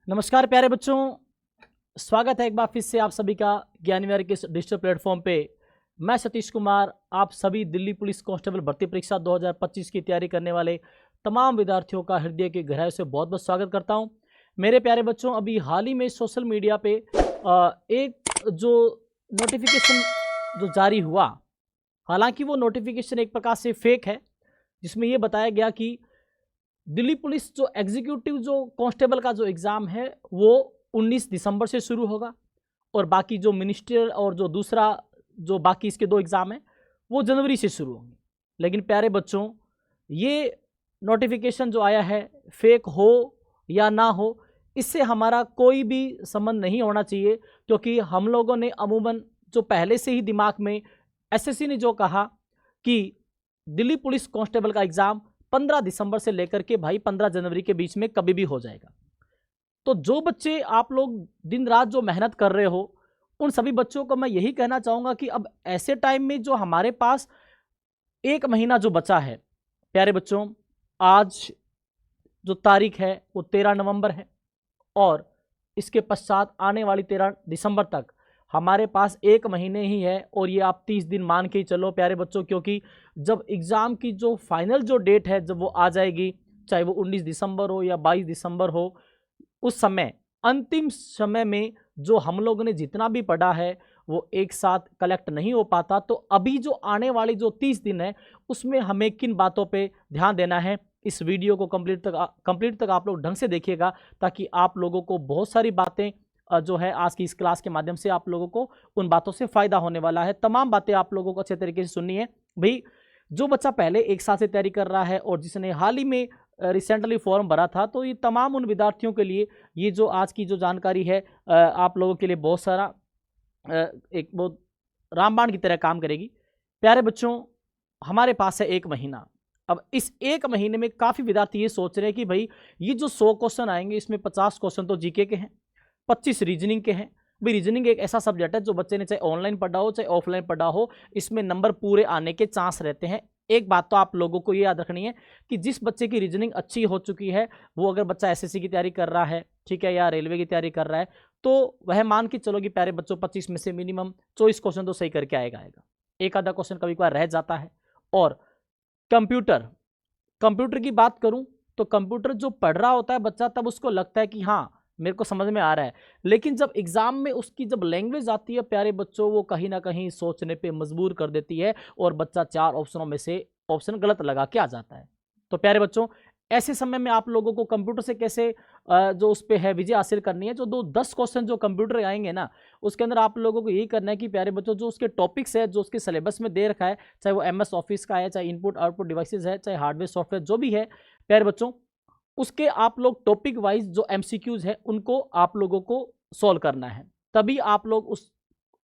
नमस्कार प्यारे बच्चों, स्वागत है एक बार फिर से आप सभी का ज्ञानविहार के डिजिटल प्लेटफॉर्म पे। मैं सतीश कुमार आप सभी दिल्ली पुलिस कांस्टेबल भर्ती परीक्षा 2025 की तैयारी करने वाले तमाम विद्यार्थियों का हृदय की गहराई से बहुत बहुत स्वागत करता हूं। मेरे प्यारे बच्चों, अभी हाल ही में सोशल मीडिया पे एक जो नोटिफिकेशन जो जारी हुआ, हालांकि वो नोटिफिकेशन एक प्रकार से फेक है, जिसमें ये बताया गया कि दिल्ली पुलिस जो एग्जीक्यूटिव जो कांस्टेबल का जो एग्ज़ाम है वो 19 दिसंबर से शुरू होगा और बाकी जो मिनिस्टर और जो दूसरा जो बाकी इसके दो एग्ज़ाम हैं वो जनवरी से शुरू होंगे। लेकिन प्यारे बच्चों, ये नोटिफिकेशन जो आया है फेक हो या ना हो, इससे हमारा कोई भी संबंध नहीं होना चाहिए, क्योंकि हम लोगों ने अमूमन जो पहले से ही दिमाग में एसएससी ने जो कहा कि दिल्ली पुलिस कांस्टेबल का एग्ज़ाम 15 दिसंबर से लेकर के भाई 15 जनवरी के बीच में कभी भी हो जाएगा। तो जो बच्चे आप लोग दिन रात जो मेहनत कर रहे हो, उन सभी बच्चों को मैं यही कहना चाहूँगा कि अब ऐसे टाइम में जो हमारे पास एक महीना जो बचा है, प्यारे बच्चों, आज जो तारीख है वो 13 नवंबर है और इसके पश्चात आने वाली 13 दिसंबर तक हमारे पास एक महीने ही है। और ये आप 30 दिन मान के ही चलो प्यारे बच्चों, क्योंकि जब एग्ज़ाम की जो फाइनल जो डेट है जब वो आ जाएगी, चाहे वो 19 दिसंबर हो या 22 दिसंबर हो, उस समय अंतिम समय में जो हम लोगों ने जितना भी पढ़ा है वो एक साथ कलेक्ट नहीं हो पाता। तो अभी जो आने वाली जो 30 दिन है उसमें हमें किन बातों पे ध्यान देना है, इस वीडियो को कंप्लीट तक आप लोग ढंग से देखिएगा, ताकि आप लोगों को बहुत सारी बातें जो है आज की इस क्लास के माध्यम से आप लोगों को उन बातों से फ़ायदा होने वाला है। तमाम बातें आप लोगों को अच्छे तरीके से सुननी है भाई। जो बच्चा पहले एक साल से तैयारी कर रहा है और जिसने हाल ही में रिसेंटली फॉर्म भरा था, तो ये तमाम उन विद्यार्थियों के लिए ये जो आज की जो जानकारी है आप लोगों के लिए बहुत सारा एक बहुत रामबाण की तरह काम करेगी। प्यारे बच्चों, हमारे पास है एक महीना। अब इस एक महीने में काफ़ी विद्यार्थी ये सोच रहे हैं कि भाई ये जो 100 क्वेश्चन आएंगे इसमें 50 क्वेश्चन तो जीके के हैं, 25 रीजनिंग के हैं। भाई रीजनिंग एक ऐसा सब्जेक्ट है जो बच्चे ने चाहे ऑनलाइन पढ़ा हो चाहे ऑफलाइन पढ़ा हो, इसमें नंबर पूरे आने के चांस रहते हैं। एक बात तो आप लोगों को ये याद रखनी है कि जिस बच्चे की रीजनिंग अच्छी हो चुकी है, वो अगर बच्चा एसएससी की तैयारी कर रहा है, ठीक है, या रेलवे की तैयारी कर रहा है, तो वह मान के चलो कि प्यारे बच्चों 25 में से मिनिमम 24 क्वेश्चन तो सही करके आएगा। एक आधा क्वेश्चन कभी कभार रह जाता है। और कंप्यूटर की बात करूं तो कंप्यूटर जो पढ़ रहा होता है बच्चा, तब उसको लगता है कि हाँ मेरे को समझ में आ रहा है, लेकिन जब एग्जाम में उसकी जब लैंग्वेज आती है प्यारे बच्चों, वो कहीं ना कहीं सोचने पे मजबूर कर देती है और बच्चा 4 ऑप्शनों में से ऑप्शन गलत लगा के आ जाता है। तो प्यारे बच्चों, ऐसे समय में आप लोगों को कंप्यूटर से कैसे जो उस पर है विजय हासिल करनी है, जो 10 क्वेश्चन जो कंप्यूटर आएंगे ना, उसके अंदर आप लोगों को यही करना है कि प्यारे बच्चों जो उसके टॉपिक्स है, जो उसके सिलेबस में दे रखा है, चाहे वो MS ऑफिस का है, चाहे इनपुट आउटपुट डिवाइसेज है, चाहे हार्डवेयर सॉफ्टवेयर जो भी है, प्यारे बच्चों उसके आप लोग टॉपिक वाइज जो MCQs है उनको आप लोगों को सॉल्व करना है। तभी आप लोग उस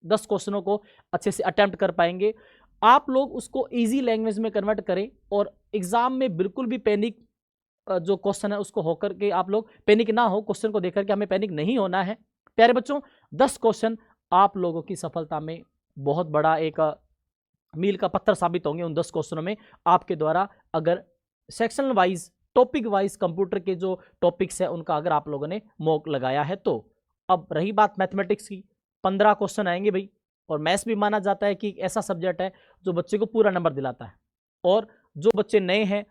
10 क्वेश्चनों को अच्छे से अटेम्प्ट कर पाएंगे। आप लोग उसको इजी लैंग्वेज में कन्वर्ट करें और एग्जाम में बिल्कुल भी पैनिक जो क्वेश्चन है उसको होकर के आप लोग पैनिक ना हो, क्वेश्चन को देखकर के हमें पैनिक नहीं होना है। प्यारे बच्चों, 10 क्वेश्चन आप लोगों की सफलता में बहुत बड़ा एक मील का पत्थर साबित होंगे। उन 10 क्वेश्चनों में आपके द्वारा अगर section wise topic wise computer के जो टॉपिक्स है उनका अगर आप लोगों ने मॉक लगाया है तो। अब रही बात मैथमेटिक्स की, 15 क्वेश्चन आएंगे भाई। और मैथ्स भी माना जाता है कि एक ऐसा सब्जेक्ट है जो बच्चे को पूरा नंबर दिलाता है। और जो बच्चे नए हैं,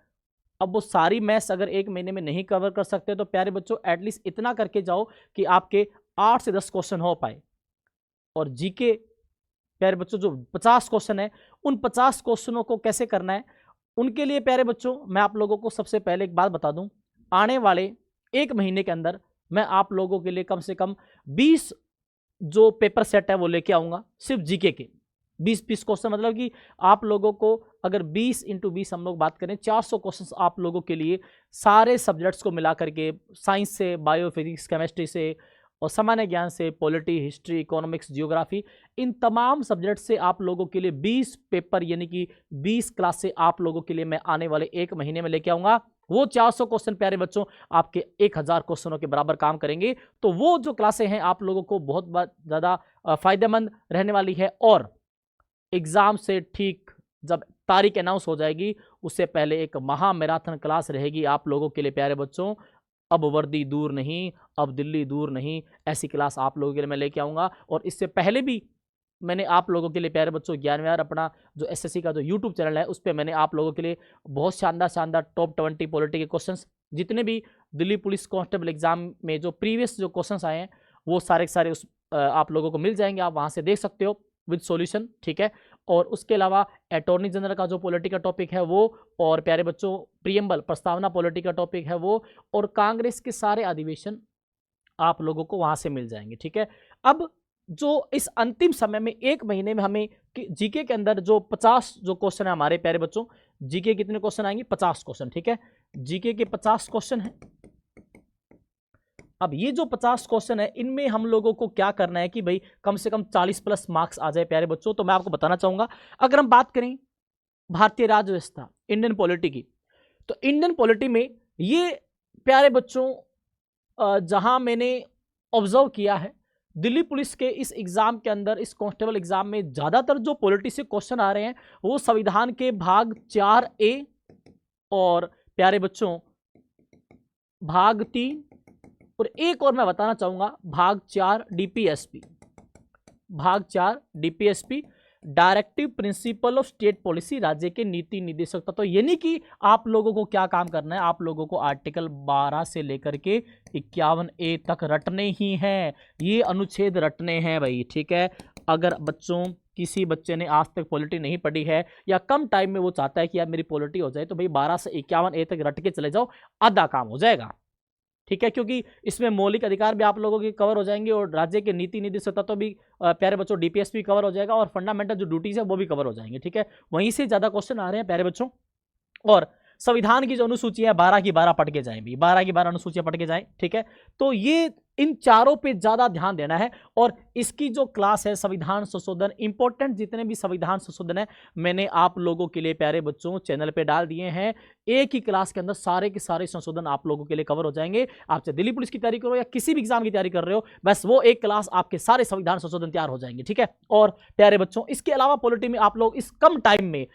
अब वो सारी मैथ्स अगर एक महीने में नहीं कवर कर सकते, तो प्यारे बच्चों एटलीस्ट इतना करके जाओ कि आपके 8 से 10 क्वेश्चन हो पाए। और जीके प्यारे बच्चों जो 50 क्वेश्चन है, उन 50 क्वेश्चनों को कैसे करना है, उनके लिए प्यारे बच्चों मैं आप लोगों को सबसे पहले एक बात बता दूं। आने वाले एक महीने के अंदर मैं आप लोगों के लिए कम से कम 20 जो पेपर सेट है वो लेके आऊंगा, सिर्फ जीके के 20 क्वेश्चन। मतलब कि आप लोगों को अगर 20 × 20 हम लोग बात करें, 400 क्वेश्चन आप लोगों के लिए सारे सब्जेक्ट्स को मिला करके, साइंस से, बायो फिजिक्स केमिस्ट्री से और सामान्य ज्ञान से, पॉलिटी, हिस्ट्री, इकोनॉमिक्स, जियोग्राफी, इन तमाम सब्जेक्ट से आप लोगों के लिए 20 पेपर यानी कि 20 क्लास से आप लोगों के लिए मैं आने वाले एक महीने में लेके आऊंगा। वो 400 क्वेश्चन प्यारे बच्चों आपके 1000 क्वेश्चनों के बराबर काम करेंगे। तो वो जो क्लासें हैं आप लोगों को बहुत ज़्यादा फायदेमंद रहने वाली है। और एग्ज़ाम से ठीक जब तारीख अनाउंस हो जाएगी, उससे पहले एक महा मैराथन क्लास रहेगी आप लोगों के लिए प्यारे बच्चों। अब वर्दी दूर नहीं, अब दिल्ली दूर नहीं, ऐसी क्लास आप लोगों के लिए मैं लेके आऊँगा। और इससे पहले भी मैंने आप लोगों के लिए प्यारे बच्चों ज्ञान विहार अपना जो एसएससी का जो यूट्यूब चैनल है उस पर मैंने आप लोगों के लिए बहुत शानदार शानदार टॉप 20 पॉलिटी के क्वेश्चंस, जितने भी दिल्ली पुलिस कांस्टेबल एग्जाम में जो प्रीवियस जो क्वेश्चंस आए हैं वो सारे के सारे उस आप लोगों को मिल जाएंगे, आप वहाँ से देख सकते हो विद सॉल्यूशन, ठीक है। और उसके अलावा अटॉर्नी जनरल का जो पॉलिटी का टॉपिक है वो, और प्यारे बच्चों प्रियम्बल प्रस्तावना पॉलिटी का टॉपिक है वो, और कांग्रेस के सारे अधिवेशन आप लोगों को वहाँ से मिल जाएंगे, ठीक है। अब जो इस अंतिम समय में 1 महीने में हमें जीके के अंदर जो 50 जो क्वेश्चन है हमारे प्यारे बच्चों, जीके कितने क्वेश्चन आएंगे? 50 क्वेश्चन, ठीक है। जीके के 50 क्वेश्चन हैं। अब ये जो 50 क्वेश्चन है इनमें हम लोगों को क्या करना है कि भाई कम से कम 40+ मार्क्स आ जाए प्यारे बच्चों। तो मैं आपको बताना चाहूंगा, अगर हम बात करें भारतीय राज्य व्यवस्था इंडियन पॉलिटी की, तो इंडियन पॉलिटी में ये प्यारे बच्चों जहां मैंने ऑब्जर्व किया है, दिल्ली पुलिस के इस एग्जाम के अंदर, इस कांस्टेबल एग्जाम में ज्यादातर जो पॉलिटी से क्वेश्चन आ रहे हैं वो संविधान के भाग 4A और प्यारे बच्चों भाग 3, और एक और मैं बताना चाहूंगा भाग 4 डीपीएसपी, भाग 4 DPSP directive principle of state policy, राज्य के नीति निर्देशक तत्व। यानी कि आप लोगों को क्या काम करना है, आप लोगों को आर्टिकल 12 से लेकर के 51A तक रटने ही हैं, ये अनुच्छेद रटने हैं भाई, ठीक है। अगर बच्चों किसी बच्चे ने आज तक पॉलिटी नहीं पढ़ी है या कम टाइम में वो चाहता है कि यार मेरी पॉलिटी हो जाए, तो भाई 12 से 51A तक रट के चले जाओ, आधा काम हो जाएगा, ठीक है। क्योंकि इसमें मौलिक अधिकार भी आप लोगों के कवर हो जाएंगे और राज्य के नीति निर्देशक तत्व भी प्यारे बच्चों डीपीएसपी कवर हो जाएगा, और फंडामेंटल जो ड्यूटीज है वो भी कवर हो जाएंगे, ठीक है। वहीं से ज्यादा क्वेश्चन आ रहे हैं प्यारे बच्चों। और संविधान की जो अनुसूची है 12 की 12 पढ़ के जाएं भी, 12 की 12 अनुसूचियां पढ़ के जाएं, ठीक है। तो ये इन चारों पे ज्यादा ध्यान देना है। और इसकी जो क्लास है संविधान संशोधन, इंपॉर्टेंट जितने भी संविधान संशोधन है मैंने आप लोगों के लिए प्यारे बच्चों चैनल पे डाल दिए हैं। एक ही क्लास के अंदर सारे के सारे संशोधन आप लोगों के लिए कवर हो जाएंगे। आप चाहे दिल्ली पुलिस की तैयारी करो या किसी भी एग्जाम की तैयारी कर रहे हो, बस वो एक क्लास आपके सारे संविधान संशोधन तैयार हो जाएंगे, ठीक है। और प्यारे बच्चों इसके अलावा पॉलिटी में आप लोग इस कम टाइम में,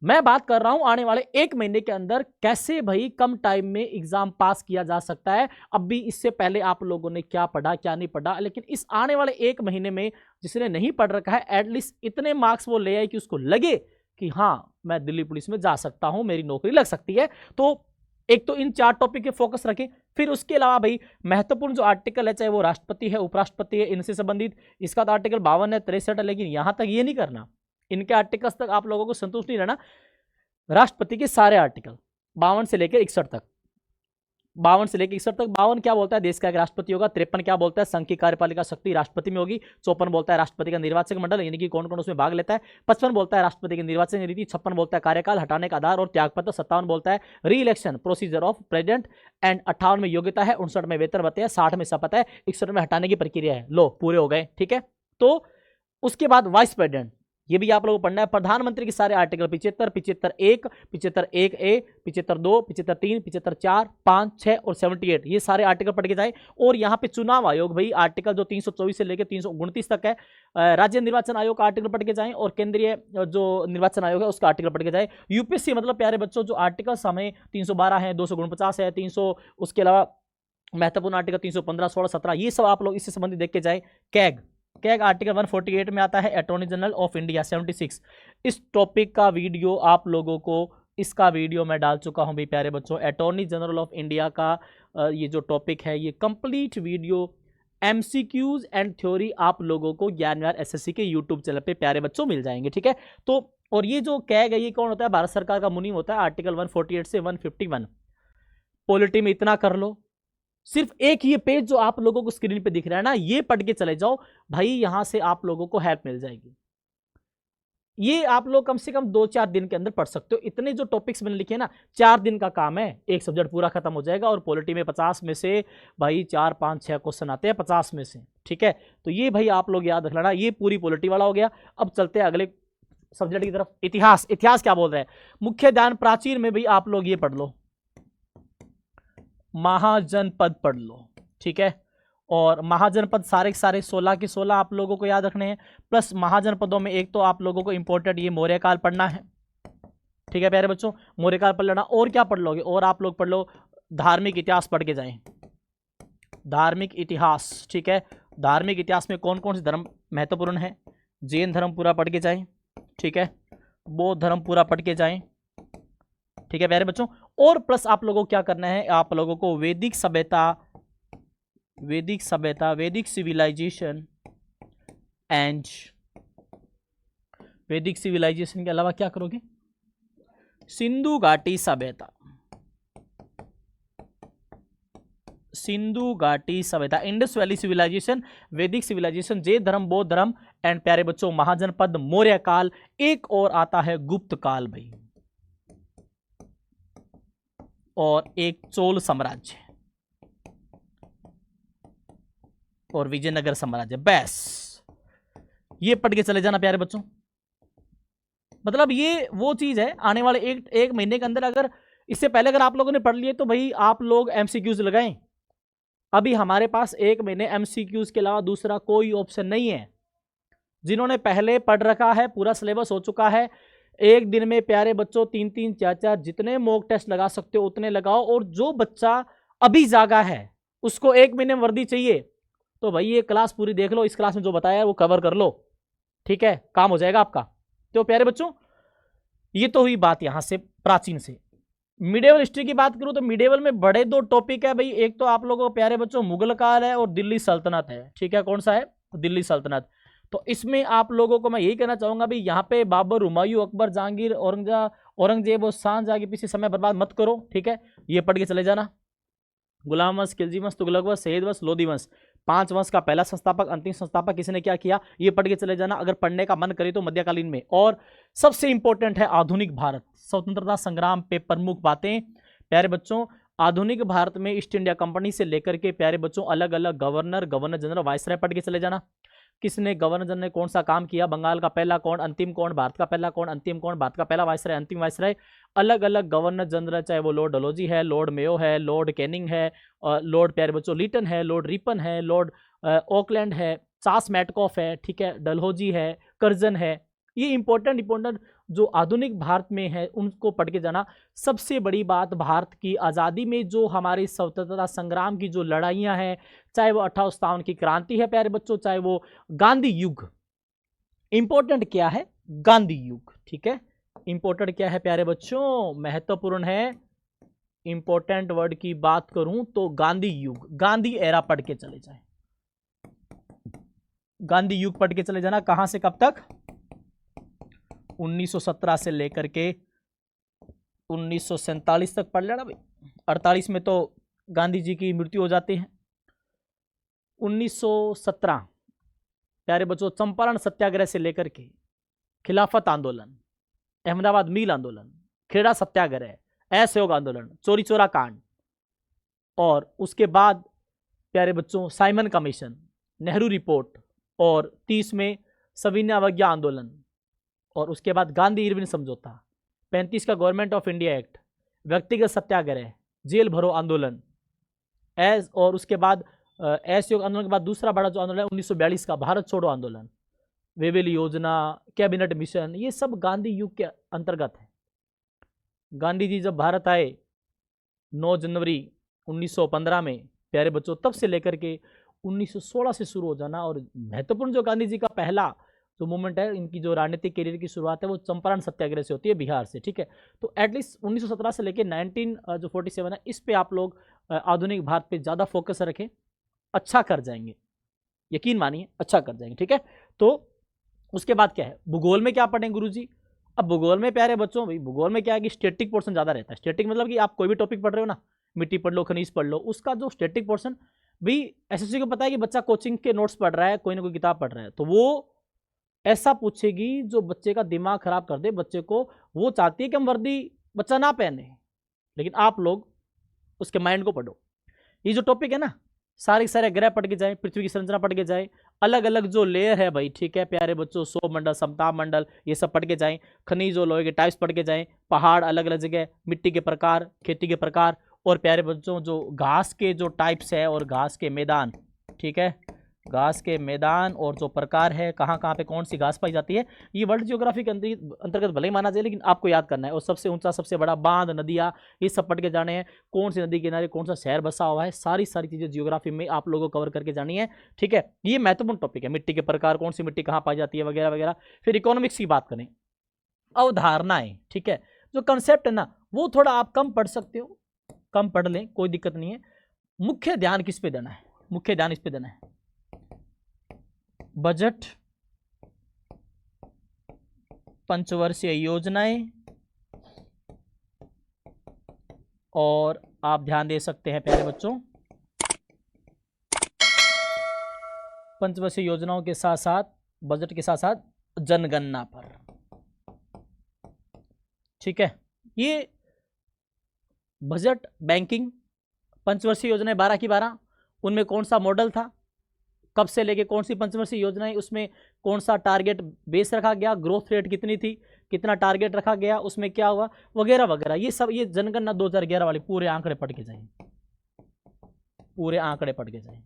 मैं बात कर रहा हूं आने वाले 1 महीने के अंदर कैसे भाई कम टाइम में एग्जाम पास किया जा सकता है। अब भी इससे पहले आप लोगों ने क्या पढ़ा क्या नहीं पढ़ा, लेकिन इस आने वाले 1 महीने में जिसने नहीं पढ़ रखा है एटलीस्ट इतने मार्क्स वो ले आए कि उसको लगे कि हाँ मैं दिल्ली पुलिस में जा सकता हूं, मेरी नौकरी लग सकती है। तो एक तो इन 4 टॉपिक के फोकस रखें। फिर उसके अलावा भाई महत्वपूर्ण जो आर्टिकल है, चाहे वो राष्ट्रपति है उपराष्ट्रपति है, इनसे संबंधित इसका तो आर्टिकल 52 है 63 है, लेकिन यहां तक ये नहीं करना, इनके आर्टिकल्स तक आप लोगों को संतुष्ट नहीं रहना। राष्ट्रपति के सारे आर्टिकल 52 से लेकर 61 तक, 52 से लेकर 61 तक। 52 क्या बोलता है देश का एक राष्ट्रपति होगा, 53 क्या बोलता है संघ की कार्यपालिका शक्ति राष्ट्रपति में होगी, 54 बोलता है राष्ट्रपति का निर्वाचक मंडल यानी कि कौन कौन उसमें भाग लेता है, 55 बोलता है राष्ट्रपति की निर्वाचन नीति, 56 बोलता है कार्यकाल हटाने का आधार और त्यागपत्र, 57 बोलता है री election procedure of president and, 58 में योग्यता है, 59 में वेतन भत्ते है, 60 में शपथ है, 61 में हटाने की प्रक्रिया है। लो पूरे हो गए, ठीक है। तो उसके बाद वाइस प्रेसिडेंट, ये भी आप लोगों को पढ़ना है। प्रधानमंत्री के सारे आर्टिकल 75, 75(1), 75(1)(a), 75(2), 75(3), 75(4), 5, 6 और 78, ये सारे आर्टिकल पढ़ के जाए। और यहाँ पे चुनाव आयोग भाई आर्टिकल जो 324 से लेकर 329 तक है, राज्य निर्वाचन आयोग का आर्टिकल पढ़ के जाएं, और केंद्रीय जो निर्वाचन आयोग है उसका आर्टिकल पढ़ के जाए। यूपीएससी मतलब प्यारे बच्चों जो आर्टिकल्स हमें 312 है, 249 है, 300, उसके अलावा महत्वपूर्ण आर्टिकल 315, 16, 17, ये सब आप लोग इससे संबंधित देख के जाए। कैग आर्टिकल 148 में आता है, अटॉर्नी जनरल ऑफ इंडिया 76। इस टॉपिक का वीडियो आप लोगों को, इसका वीडियो मैं डाल चुका हूं भी प्यारे बच्चों। अटॉर्नी जनरल ऑफ इंडिया का ये जो टॉपिक है, ये complete video MCQs and theory आप लोगों को ज्ञान विहार एसएससी के यूट्यूब चैनल पे प्यारे बच्चों मिल जाएंगे, ठीक है। तो और ये जो कैग है ये कौन होता है, भारत सरकार का मुनीम होता है, आर्टिकल 148 से 151। पॉलिटी में इतना कर लो, सिर्फ एक ये पेज जो आप लोगों को स्क्रीन पे दिख रहा है ना, ये पढ़ के चले जाओ भाई, यहां से आप लोगों को हेल्प मिल जाएगी। ये आप लोग कम से कम 2-4 दिन के अंदर पढ़ सकते हो। इतने जो टॉपिक्स मैंने लिखे ना, 4 दिन का काम है, एक सब्जेक्ट पूरा खत्म हो जाएगा। और पॉलिटी में 50 में से भाई 4, 5, 6 क्वेश्चन आते हैं 50 में से, ठीक है। तो ये भाई आप लोग याद रख लेना, ये पूरी पॉलिटी वाला हो गया। अब चलते हैं अगले सब्जेक्ट की तरफ, इतिहास। इतिहास क्या बोल रहे हैं, मुख्य ध्यान प्राचीन में भी आप लोग ये पढ़ लो, महाजनपद पढ़ लो, ठीक है। और महाजनपद सारे के सारे 16 के 16 आप लोगों को याद रखने हैं। प्लस महाजनपदों में एक तो आप लोगों को इंपॉर्टेंट ये मौर्यकाल पढ़ना है, ठीक है प्यारे बच्चों, मौर्यकाल पढ़ लेना। और क्या पढ़ लोगे, और आप लोग पढ़ लो धार्मिक इतिहास पढ़ के जाएं, धार्मिक इतिहास, ठीक है। धार्मिक इतिहास में कौन कौन से धर्म महत्वपूर्ण है, जैन धर्म पूरा पढ़ के जाएं, ठीक है, बौद्ध धर्म पूरा पढ़ के जाएं, ठीक है प्यारे बच्चों। और प्लस आप लोगों को क्या करना है, आप लोगों को वैदिक सभ्यता, वैदिक सिविलाइजेशन एंड वैदिक सिविलाइजेशन के अलावा क्या करोगे, सिंधु घाटी सभ्यता, सिंधु घाटी सभ्यता, इंडस वैली सिविलाइजेशन, वैदिक सिविलाइजेशन, जैन धर्म, बौद्ध धर्म एंड प्यारे बच्चों महाजनपद, मौर्य काल, एक और आता है गुप्त काल भाई, और एक चोल साम्राज्य और विजयनगर साम्राज्य। बस ये पढ़ के चले जाना प्यारे बच्चों। मतलब ये वो चीज है आने वाले एक महीने के अंदर, अगर इससे पहले अगर आप लोगों ने पढ़ लिए तो भाई आप लोग एमसीक्यूज लगाएं। अभी हमारे पास एक महीने एमसीक्यूज के अलावा दूसरा कोई ऑप्शन नहीं है। जिन्होंने पहले पढ़ रखा है, पूरा सिलेबस हो चुका है, एक दिन में प्यारे बच्चों 3-3 4-4 जितने मॉक टेस्ट लगा सकते हो उतने लगाओ। और जो बच्चा अभी जागा है उसको एक महीने में वर्दी चाहिए तो भाई ये क्लास पूरी देख लो, इस क्लास में जो बताया है वो कवर कर लो, ठीक है, काम हो जाएगा आपका। तो प्यारे बच्चों ये तो हुई बात यहां से प्राचीन से। मिडेवल हिस्ट्री की बात करूं तो मिडेवल में बड़े 2 टॉपिक है भाई, एक तो आप लोगों को प्यारे बच्चों मुगल काल है और दिल्ली सल्तनत है, ठीक है। कौन सा है, दिल्ली सल्तनत। तो इसमें आप लोगों को मैं यही कहना चाहूंगा भाई, यहाँ पे बाबर, हुमायूं, अकबर, जहांगीर, औरंगजेब और शाहजहां के पीछे समय बर्बाद मत करो, ठीक है, ये पढ़ के चले जाना। गुलाम वंश, खिलजी वंश, तुगलक वंश, सैयद वंश, लोधी वंश, 5 वंश का पहला संस्थापक, अंतिम संस्थापक किसने क्या किया, ये पढ़ के चले जाना अगर पढ़ने का मन करे तो मध्यकालीन में। और सबसे इंपॉर्टेंट है आधुनिक भारत, स्वतंत्रता संग्राम पे प्रमुख बातें प्यारे बच्चों। आधुनिक भारत में ईस्ट इंडिया कंपनी से लेकर के प्यारे बच्चों अलग अलग गवर्नर, गवर्नर जनरल, वायसराय पढ़ के चले जाना। किसने, गवर्नर जनरल ने कौन सा काम किया, बंगाल का पहला कौन, अंतिम कौन, भारत का पहला कौन, अंतिम कौन, भारत का पहला वायसराय, अंतिम वायसराय। अलग अलग गवर्नर जनरल, चाहे वो लॉर्ड डलहौजी है, लॉर्ड मेयो है, लॉर्ड कैनिंग है, लॉर्ड प्यारे बच्चों लीटन है, लॉर्ड रिपन है, लॉर्ड ऑकलैंड है, चार्ल्स मैटकॉफ है, ठीक है, डलहौजी है, कर्जन है। ये इंपॉर्टेंट जो आधुनिक भारत में है उनको पढ़ के जाना। सबसे बड़ी बात, भारत की आज़ादी में जो हमारी स्वतंत्रता संग्राम की जो लड़ाइयाँ हैं, चाहे वो 1857 की क्रांति है प्यारे बच्चों, चाहे वो गांधी युग, इंपॉर्टेंट क्या है, गांधी युग, ठीक है। इंपॉर्टेंट क्या है प्यारे बच्चों, महत्वपूर्ण है। इंपॉर्टेंट वर्ड की बात करूं तो गांधी युग, गांधी एरा पढ़ के चले जाए, गांधी युग पढ़ के चले जाना। कहां से कब तक, 1917 से लेकर के 1947 तक पढ़ लेना भाई। 48 में तो गांधी जी की मृत्यु हो जाती है। 1917 प्यारे बच्चों चंपारण सत्याग्रह से लेकर के खिलाफत आंदोलन, अहमदाबाद मिल आंदोलन, खेड़ा सत्याग्रह, असहयोग आंदोलन, चोरी चोरा कांड, और उसके बाद प्यारे बच्चों साइमन कमीशन, नेहरू रिपोर्ट, और 30 में सविनय अवज्ञा आंदोलन, और उसके बाद गांधी इरविन समझौता, 35 का गवर्नमेंट ऑफ इंडिया एक्ट, व्यक्तिगत सत्याग्रह, जेल भरो आंदोलन, और उसके बाद असहयोग आंदोलन के बाद दूसरा बड़ा जो आंदोलन है 1942 का भारत छोड़ो आंदोलन, वेवेली योजना, कैबिनेट मिशन, ये सब गांधी युग के अंतर्गत है। गांधी जी जब भारत आए 9 जनवरी 1915 में प्यारे बच्चों, तब से लेकर के 1916 से शुरू हो जाना। और महत्वपूर्ण जो गांधी जी का पहला जो मूवमेंट है, इनकी जो राजनीतिक करियर की शुरुआत है वो चंपारण सत्याग्रह से होती है, बिहार से, ठीक है। तो एटलीस्ट 1917 से लेकर 1947 है, इस पे आप लोग आधुनिक भारत पे ज़्यादा फोकस रखें, अच्छा कर जाएंगे, यकीन मानिए अच्छा कर जाएंगे, ठीक है। तो उसके बाद क्या है, भूगोल में क्या पढ़ेंगे गुरुजी। अब भूगोल में प्यारे बच्चों, भाई भूगोल में क्या है कि स्टैटिक पोर्शन ज़्यादा रहता है। स्टैटिक मतलब कि आप कोई भी टॉपिक पढ़ रहे हो ना, मिट्टी पढ़ लो, खनिज पढ़ लो, उसका जो स्टैटिक पोर्शन भी एसएससी को पता है कि बच्चा कोचिंग के नोट्स पढ़ रहा है, कोई ना कोई किताब पढ़ रहा है, तो वो ऐसा पूछेगी जो बच्चे का दिमाग खराब कर दे। बच्चे को वो चाहती है कि हम वर्दी बच्चा ना पहने, लेकिन आप लोग उसके माइंड को पढ़ो। ये जो टॉपिक है ना, सारे ग्रह पढ़ के जाए, पृथ्वी की संरचना पढ़ के जाए, अलग अलग जो लेयर है भाई, ठीक है प्यारे बच्चों, सौर मंडल, समताप मंडल, ये सब पढ़ के जाएं। खनिज और लोहे के टाइप्स पढ़ के जाएं, पहाड़ अलग अलग जगह, मिट्टी के प्रकार, खेती के प्रकार, और प्यारे बच्चों जो घास के जो टाइप्स है और घास के मैदान, ठीक है, घास के मैदान और जो प्रकार है, कहाँ कहाँ पे कौन सी घास पाई जाती है, ये वर्ल्ड ज्योग्राफी के अंतर्गत भले ही माना जाए, लेकिन आपको याद करना है। और सबसे ऊंचा, सबसे बड़ा बांध, नदियाँ, ये सब पढ़ के जाने हैं। कौन सी नदी किनारे कौन सा शहर बसा हुआ है, सारी चीज़ें जियोग्राफी में आप लोगों को कवर करके जानी है। ठीक है, ये महत्वपूर्ण टॉपिक है। मिट्टी के प्रकार, कौन सी मिट्टी कहाँ पाई जाती है, वगैरह वगैरह। फिर इकोनॉमिक्स की बात करें, अवधारणाएं, ठीक है, जो कंसेप्ट है ना, वो थोड़ा आप कम पढ़ सकते हो, कम पढ़ लें, कोई दिक्कत नहीं है। मुख्य ध्यान किस पे देना है, मुख्य ध्यान इस पे देना है, बजट, पंचवर्षीय योजनाएं, और आप ध्यान दे सकते हैं प्यारे बच्चों, पंचवर्षीय योजनाओं के साथ साथ, बजट के साथ साथ जनगणना पर। ठीक है, ये बजट, बैंकिंग, पंचवर्षीय योजनाएं 12 की 12, उनमें कौन सा मॉडल था, कब से लेके कौन सी पंचवर्षीय योजनाएं, उसमें कौन सा टारगेट बेस रखा गया, ग्रोथ रेट कितनी थी, कितना टारगेट रखा गया, उसमें क्या हुआ, वगैरह वगैरह। ये सब, ये जनगणना 2011 वाले पूरे आंकड़े पढ़ के जाएं, पूरे आंकड़े पढ़ के जाएं।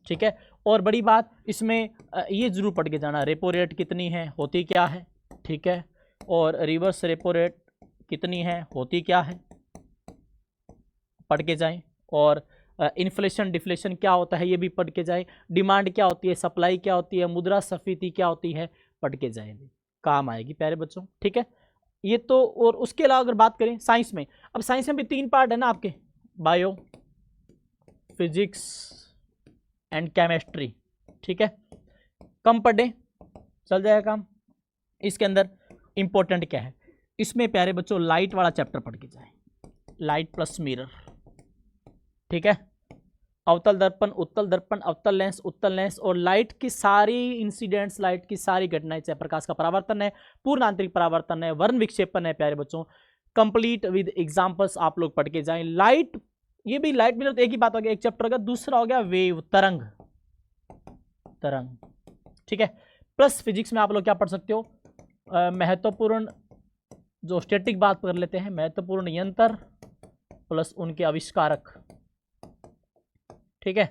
ठीक है, और बड़ी बात इसमें ये जरूर पढ़ के जाना, रेपो रेट कितनी है, होती क्या है। ठीक है, और रिवर्स रेपो रेट कितनी है, होती क्या है, पढ़ के जाएं। और इन्फ्लेशन डिफ्लेशन क्या होता है, ये भी पढ़ के जाए। डिमांड क्या होती है, सप्लाई क्या होती है, मुद्रास्फीति क्या होती है, पढ़ के जाएंगे, काम आएगी प्यारे बच्चों। ठीक है, ये तो। और उसके अलावा अगर बात करें साइंस में, अब साइंस में भी 3 पार्ट है ना आपके, बायो, फिजिक्स एंड केमिस्ट्री। ठीक है, कम पढ़े, चल जाएगा काम। इसके अंदर इंपॉर्टेंट क्या है, इसमें प्यारे बच्चों लाइट वाला चैप्टर पढ़ के जाए, लाइट प्लस मिरर। ठीक है, अवतल दर्पण, उत्तल दर्पण, अवतल लेंस, उत्तल लेंस, और लाइट की सारी इंसिडेंट्स, लाइट की सारी घटनाएं, चाहे प्रकाश का परावर्तन है, पूर्ण आंतरिक परावर्तन है, वर्ण विक्षेपण है प्यारे बच्चों, कंप्लीट विद एग्जांपल्स आप लोग पढ़ के जाएं। लाइट, ये भी लाइट मिरर तो एक ही बात हो गया, एक चैप्टर का। दूसरा हो गया वेव, तरंग, तरंग। ठीक है, प्लस फिजिक्स में आप लोग क्या पढ़ सकते हो, महत्वपूर्ण जो स्टैटिक बात कर लेते हैं, महत्वपूर्ण यंत्र प्लस उनके आविष्कारक। ठीक है,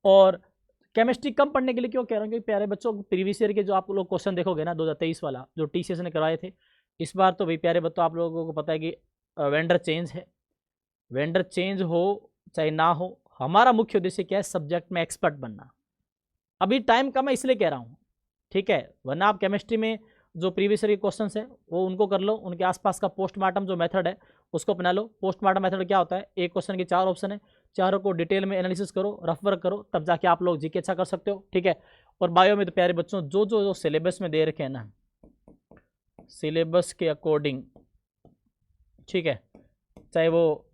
और केमिस्ट्री कम पढ़ने के लिए क्यों कह रहा हूँ, क्योंकि प्यारे बच्चों प्रीवियस ईयर के जो आप लोग क्वेश्चन देखोगे ना, 2023 वाला जो टीसीएस ने करवाए थे, इस बार तो भाई प्यारे बच्चों आप लोगों को पता है कि वेंडर चेंज है। वेंडर चेंज हो चाहे ना हो, हमारा मुख्य उद्देश्य क्या है, सब्जेक्ट में एक्सपर्ट बनना। अभी टाइम कम है इसलिए कह रहा हूँ। ठीक है, वरना आप केमिस्ट्री में जो प्रीवियस ईयर के क्वेश्चंस है वो उनको कर लो, उनके आसपास का पोस्टमार्टम जो मेथड है उसको अपना लो। पोस्टमार्टम मेथड क्या होता है, एक क्वेश्चन के 4 ऑप्शन है, चारों को डिटेल में एनालिसिस करो, रफ वर्क करो, तब जाके आप लोग जीके अच्छा कर सकते हो। ठीक है, और बायो में तो प्यारे बच्चों जो जो जो सिलेबस में दे रखे हैं ना, सिलेबस के अकॉर्डिंग, ठीक है, चाहे वो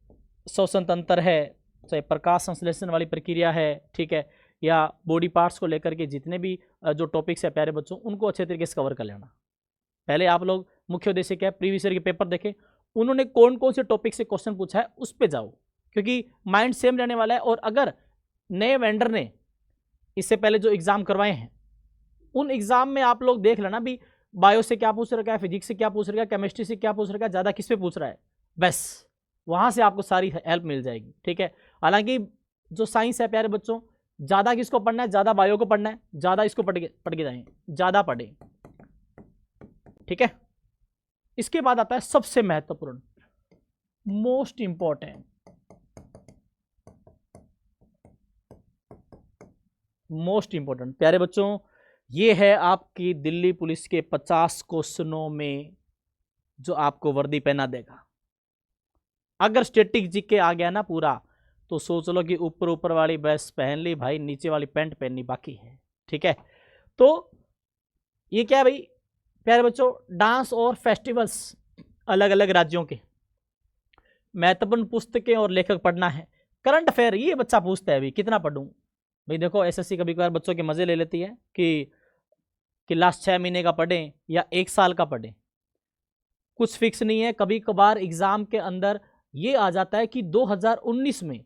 श्वसन तंत्र है, चाहे प्रकाश संश्लेषण वाली प्रक्रिया है, ठीक है, या बॉडी पार्ट्स को लेकर के जितने भी जो टॉपिक्स है प्यारे बच्चों, उनको अच्छे तरीके से कवर कर लेना। पहले आप लोग मुख्य उद्देश्य क्या है, प्रीवियस ईयर के पेपर देखें, उन्होंने कौन कौन से टॉपिक से क्वेश्चन पूछा है उस पर जाओ, क्योंकि माइंड सेम रहने वाला है। और अगर नए वेंडर ने इससे पहले जो एग्जाम करवाए हैं, उन एग्जाम में आप लोग देख लेना भी, बायो से क्या पूछ रखा है, फिजिक्स से क्या पूछ रखा है, केमिस्ट्री से क्या पूछ रखा है, ज़्यादा किस पे पूछ रहा है, बस वहाँ से आपको सारी हेल्प मिल जाएगी। ठीक है, हालांकि जो साइंस है प्यारे बच्चों, ज़्यादा किसको पढ़ना है, ज़्यादा बायो को पढ़ना है, ज़्यादा इसको पढ़ के जाएं, ज़्यादा पढ़ें। ठीक है, इसके बाद आता है सबसे महत्वपूर्ण, मोस्ट इंपॉर्टेंट, मोस्ट इंपॉर्टेंट प्यारे बच्चों, ये है आपकी दिल्ली पुलिस के 50 क्वेश्चनों में जो आपको वर्दी पहना देगा। अगर स्टैटिक जीके आ गया ना पूरा, तो सोच लो कि ऊपर ऊपर वाली ड्रेस पहन ली भाई, नीचे वाली पैंट पहननी बाकी है। ठीक है, तो ये क्या है भाई प्यारे बच्चों, डांस और फेस्टिवल्स अलग अलग राज्यों के, महत्वपूर्ण पुस्तकें और लेखक पढ़ना है। करंट अफेयर ये बच्चा पूछता है अभी कितना पढ़ूं भाई। देखो एसएससी कभी कभार बच्चों के मजे ले लेती है कि लास्ट 6 महीने का पढ़ें या 1 साल का पढ़ें, कुछ फिक्स नहीं है। कभी कभार एग्जाम के अंदर ये आ जाता है कि 2019 में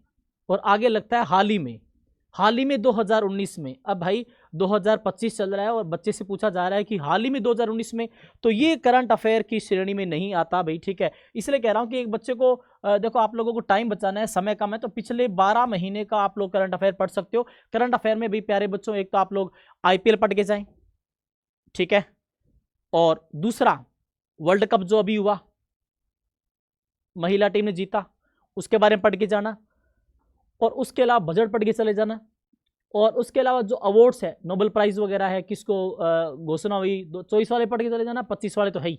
और आगे लगता है हाल ही में, हाल ही में 2019 में, अब भाई 2025 चल रहा है और बच्चे से पूछा जा रहा है कि हाल ही में 2019 में, तो ये करंट अफेयर की श्रेणी में नहीं आता भाई, ठीक है। इसलिए कह रहा हूं कि एक बच्चे को देखो, आप लोगों को टाइम बचाना है, समय कम है, तो पिछले 12 महीने का आप लोग करंट अफेयर पढ़ सकते हो। करंट अफेयर में भी प्यारे बच्चों, एक तो आप लोग आईपीएल पढ़ के जाएं, ठीक है, और दूसरा वर्ल्ड कप जो अभी हुआ, महिला टीम ने जीता, उसके बारे में पढ़ के जाना, और उसके अलावा बजट पढ़ के चले जाना, और उसके अलावा जो अवार्ड्स है, नोबेल प्राइज वगैरह है, किसको घोषणा हुई, 24 वाले पढ़ के चले जाना, 25 वाले तो है ही।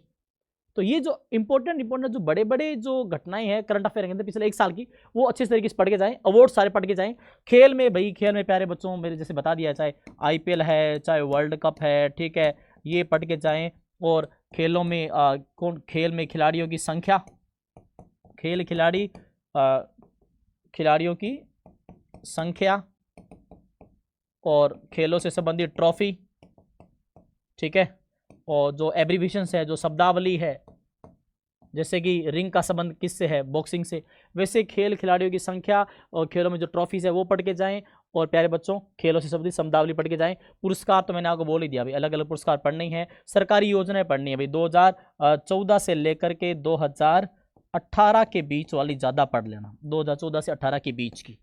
तो ये जो इंपॉर्टेंट जो बड़े बड़े जो घटनाएं हैं करंट अफेयर के अंदर पिछले एक साल की, वो अच्छे तरीके से पढ़ के जाएं, अवार्ड सारे पढ़ के जाएं। खेल में भाई, खेल में प्यारे बच्चों, मेरे जैसे बता दिया, चाहे आईपीएल है, चाहे वर्ल्ड कप है, ठीक है, ये पढ़ के जाएं। और खेलों में कौन, खेल में खिलाड़ियों की संख्या, खिलाड़ियों की संख्या, और खेलों से संबंधित ट्रॉफी, ठीक है, और जो एब्रीविएशंस है, जो शब्दावली है, जैसे कि रिंग का संबंध किससे है, बॉक्सिंग से, वैसे खेल खिलाड़ियों की संख्या और खेलों में जो ट्रॉफीज है वो पढ़ के जाएं। और प्यारे बच्चों, खेलों से संबंधित शब्दावली पढ़ के जाएं। पुरस्कार तो मैंने आपको बोल ही दिया भाई, अलग अलग पुरस्कार पढ़ने ही हैं। सरकारी योजनाएं पढ़नी है भाई, 2014 से लेकर के 2018 के बीच वाली ज़्यादा पढ़ लेना, 2014 से 18 के बीच की,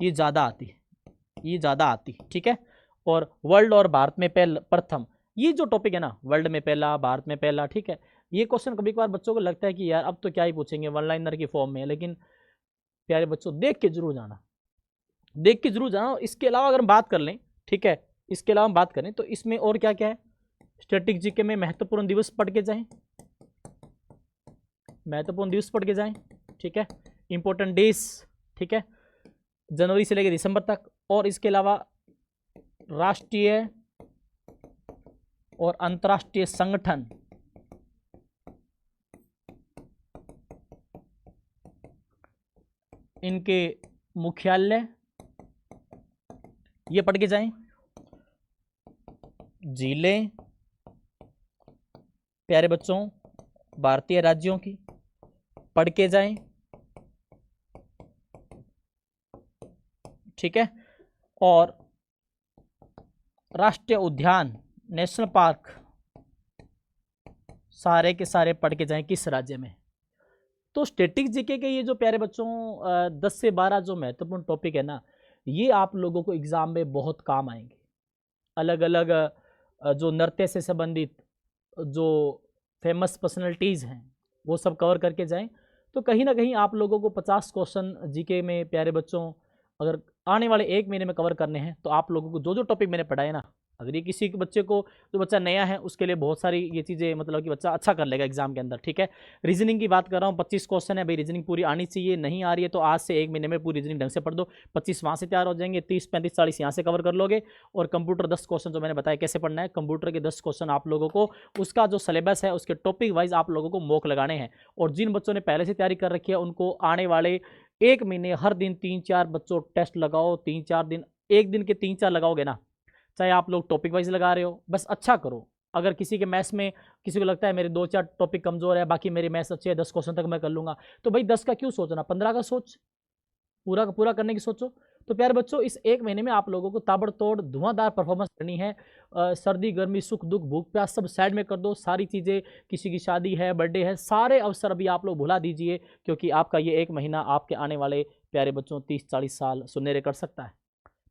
ये ज़्यादा आती है, ये ज़्यादा आती है, ठीक है। और वर्ल्ड और भारत में प्रथम, ये जो टॉपिक है ना, वर्ल्ड में पहला, भारत में पहला, ठीक है, ये क्वेश्चन कभी कभार बच्चों को लगता है कि यार अब तो क्या ही पूछेंगे, वन लाइनर की फॉर्म में, लेकिन प्यारे बच्चों देख के जरूर जाना, देख के जरूर जाना। इसके अलावा अगर हम बात कर लें, ठीक है, इसके अलावा हम बात करें तो इसमें और क्या क्या है, स्टैटिक जीके में महत्वपूर्ण दिवस पढ़ के जाएं, महत्वपूर्ण दिवस पढ़ के जाएं, ठीक है, इंपॉर्टेंट डेज, ठीक है, जनवरी से लेकर दिसंबर तक। और इसके अलावा राष्ट्रीय और अंतर्राष्ट्रीय संगठन, इनके मुख्यालय, ये पढ़ के जाएं। जिले, प्यारे बच्चों, भारतीय राज्यों की पढ़ के जाएं, ठीक है। और राष्ट्रीय उद्यान, नेशनल पार्क, सारे के सारे पढ़ के जाएं किस राज्य में। तो स्टैटिक जीके के ये जो प्यारे बच्चों 10 से 12 जो महत्वपूर्ण टॉपिक है ना, ये आप लोगों को एग्जाम में बहुत काम आएंगे। अलग अलग जो नृत्य से संबंधित जो फेमस पर्सनैलिटीज़ हैं वो सब कवर करके जाएं। तो कहीं ना कहीं आप लोगों को 50 क्वेश्चन जीके में प्यारे बच्चों अगर आने वाले 1 महीने में कवर करने हैं, तो आप लोगों को जो जो टॉपिक मैंने पढ़ाए ना, अगर ये किसी बच्चे को, जो बच्चा नया है उसके लिए बहुत सारी ये चीज़ें, मतलब कि बच्चा अच्छा कर लेगा एग्जाम के अंदर, ठीक है। रीजनिंग की बात कर रहा हूँ, 25 क्वेश्चन है भाई, रीजनिंग पूरी आनी चाहिए, नहीं आ रही है तो आज से 1 महीने में पूरी रीजनिंग ढंग से पढ़ दो, 25 वहाँ से तैयार हो जाएंगे, 30 35 40 यहाँ से कवर कर लोगे। और कंप्यूटर 10 क्वेश्चन जो मैंने बताया कैसे पढ़ना है, कंप्यूटर के 10 क्वेश्चन आप लोगों को उसका जो सिलेबस है उसके टॉपिक वाइज आप लोगों को मॉक लगाने हैं। और जिन बच्चों ने पहले से तैयारी कर रखी है उनको आने वाले 1 महीने हर दिन 3-4 बच्चों टेस्ट लगाओ, 3-4 दिन, एक दिन के 3-4 लगाओगे ना, चाहे आप लोग टॉपिक वाइज लगा रहे हो, बस अच्छा करो। अगर किसी के मैथ्स में किसी को लगता है मेरे 2-4 टॉपिक कमजोर है, बाकी मेरे मैथ्स अच्छे है, 10 क्वेश्चन तक मैं कर लूंगा, तो भाई 10 का क्यों सोचना, 15 का सोच, पूरा का पूरा करने की सोचो। तो प्यारे बच्चों, इस 1 महीने में आप लोगों को ताबड़तोड़ धुआंधार परफॉर्मेंस करनी है। सर्दी गर्मी सुख दुख भूख प्यास सब साइड में कर दो, सारी चीज़ें, किसी की शादी है, बर्थडे है, सारे अवसर अभी आप लोग भुला दीजिए, क्योंकि आपका ये 1 महीना आपके आने वाले प्यारे बच्चों 30-40 साल सुनहरे कर सकता है।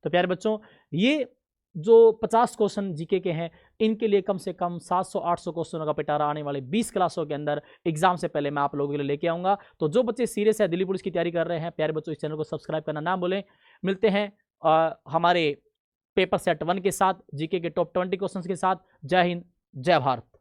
तो प्यारे बच्चों, ये जो 50 क्वेश्चन जीके के हैं, इनके लिए कम से कम 700-800 क्वेश्चनों का पिटारा आने वाले 20 क्लासों के अंदर एग्जाम से पहले मैं आप लोगों के लिए लेके आऊंगा। तो जो बच्चे सीरियस है, दिल्ली पुलिस की तैयारी कर रहे हैं, प्यारे बच्चों, इस चैनल को सब्सक्राइब करना ना भूलें। मिलते हैं हमारे पेपर सेट 1 के साथ, जीके के टॉप 20 क्वेश्चन के साथ। जय हिंद, जय भारत।